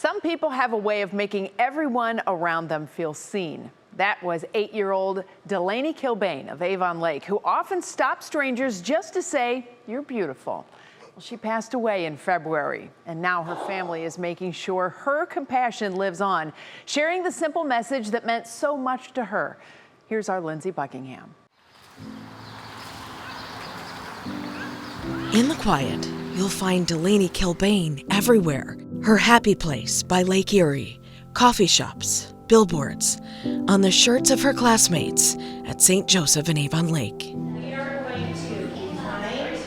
Some people have a way of making everyone around them feel seen. That was 8-year-old Delaney Kilbane of Avon Lake, who often stopped strangers just to say, "You're beautiful." Well, she passed away in February, and now her family is making sure her compassion lives on, sharing the simple message that meant so much to her. Here's our Lindsay Buckingham. In the quiet, you'll find Delaney Kilbane everywhere. Her happy place by Lake Erie, coffee shops, billboards, on the shirts of her classmates at St. Joseph and Avon Lake. We are going to be kind.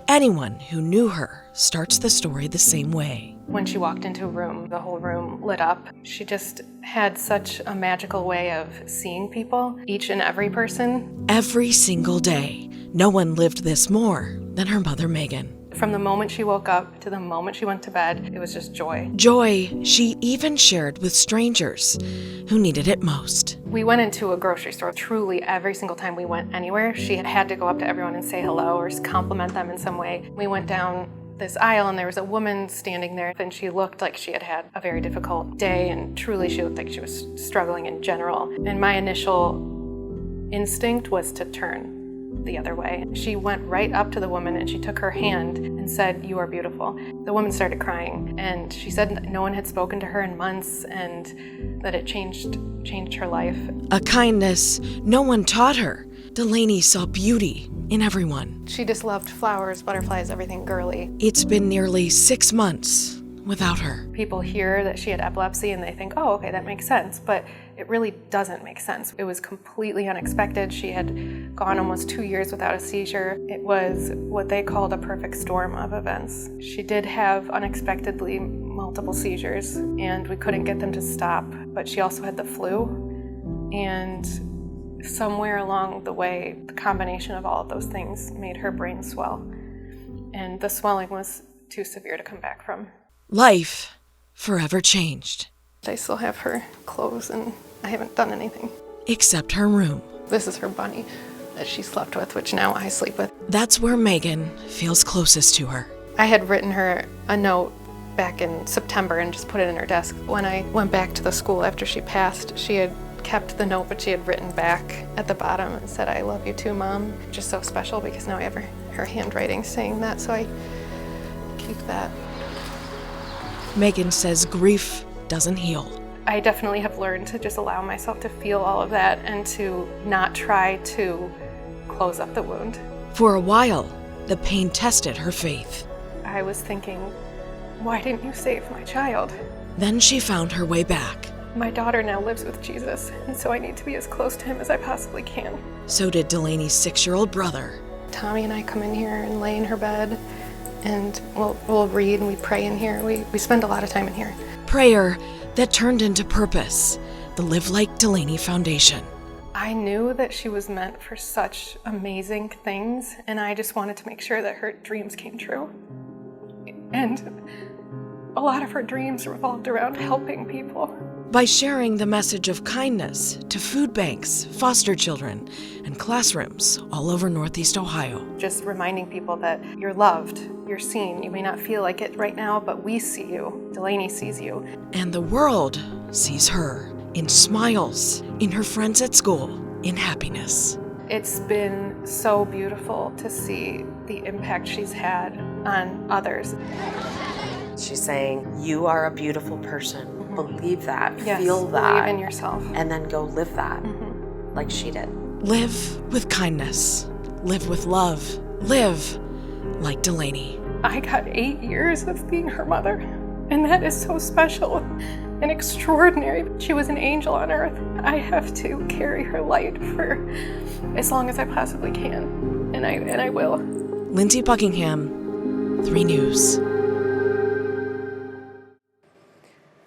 Anyone who knew her starts the story the same way. When she walked into a room, the whole room lit up. She just had such a magical way of seeing people, each and every person. Every single day, no one lived this more than her mother, Megan. From the moment she woke up to the moment she went to bed, it was just joy. Joy she even shared with strangers who needed it most. We went into a grocery store. Truly, every single time we went anywhere, she had to go up to everyone and say hello or compliment them in some way. We went down this aisle and there was a woman standing there, and she looked like she had had a very difficult day, and truly she looked like she was struggling in general. And my initial instinct was to turn the other way. She went right up to the woman and she took her hand and said, "You are beautiful." The woman started crying, and she said that no one had spoken to her in months and that it changed her life. A kindness no one taught her. Delaney saw beauty in everyone. She just loved flowers, butterflies, everything girly. It's been nearly 6 months without her. People hear that she had epilepsy and they think, oh, okay, that makes sense, but it really doesn't make sense. It was completely unexpected. She had gone almost 2 years without a seizure. It was what they called a perfect storm of events. She did have unexpectedly multiple seizures, and we couldn't get them to stop, but she also had the flu, and somewhere along the way, the combination of all of those things made her brain swell, and the swelling was too severe to come back from. Life forever changed. I still have her clothes and I haven't done anything. Except her room. This is her bunny that she slept with, which now I sleep with. That's where Megan feels closest to her. I had written her a note back in September and just put it in her desk. When I went back to the school after she passed, she had kept the note, but she had written back at the bottom and said, "I love you too, Mom." Just so special because now I have her handwriting saying that, so I keep that. Megan says grief doesn't heal. I definitely have learned to just allow myself to feel all of that and to not try to close up the wound. For a while, the pain tested her faith. I was thinking, why didn't you save my child? Then she found her way back. My daughter now lives with Jesus, and so I need to be as close to him as I possibly can. So did Delaney's 6-year-old brother. Tommy and I come in here and lay in her bed, and we'll read and we pray in here. We spend a lot of time in here. Prayer that turned into purpose, the Live Like Delaney Foundation. I knew that she was meant for such amazing things, and I just wanted to make sure that her dreams came true. And a lot of her dreams revolved around helping people. By sharing the message of kindness to food banks, foster children, and classrooms all over Northeast Ohio. Just reminding people that you're loved, you're seen. You may not feel like it right now, but we see you. Delaney sees you. And the world sees her in smiles, in her friends at school, in happiness. It's been so beautiful to see the impact she's had on others. She's saying, you are a beautiful person. Believe that, Yes, feel that. Believe in yourself. And then go live that like she did. Live with kindness. Live with love. Live like Delaney. I got 8 years of being her mother, and that is so special and extraordinary. She was an angel on earth. I have to carry her light for as long as I possibly can, and I will. Lindsay Buckingham, 3 News.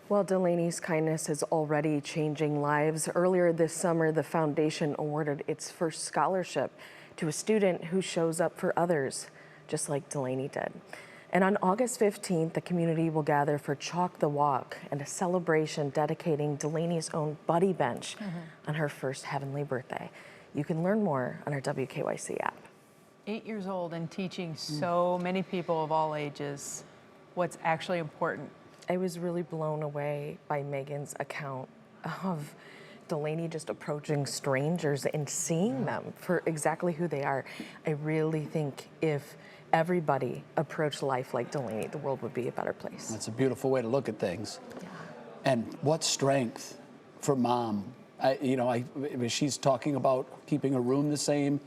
Well, Delaney's kindness is already changing lives. Earlier this summer, the foundation awarded its first scholarship to a student who shows up for others, just like Delaney did. And on August 15th, the community will gather for Chalk the Walk and a celebration dedicating Delaney's own buddy bench on her first heavenly birthday. You can learn more on our WKYC app. 8 years old and teaching so many people of all ages what's actually important. I was really blown away by Megan's account of Delaney just approaching strangers and seeing them for exactly who they are. I really think if everybody approached life like Delaney, the world would be a better place. That's a beautiful way to look at things. Yeah. And what strength for mom. She's talking about keeping a room the same.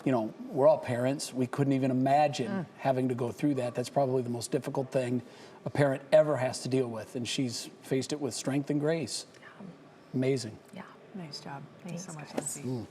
You know, we're all parents. We couldn't even imagine having to go through that. That's probably the most difficult thing a parent ever has to deal with. And she's faced it with strength and grace. Amazing. Yeah. Nice job. Thanks so much, guys. Lindsay.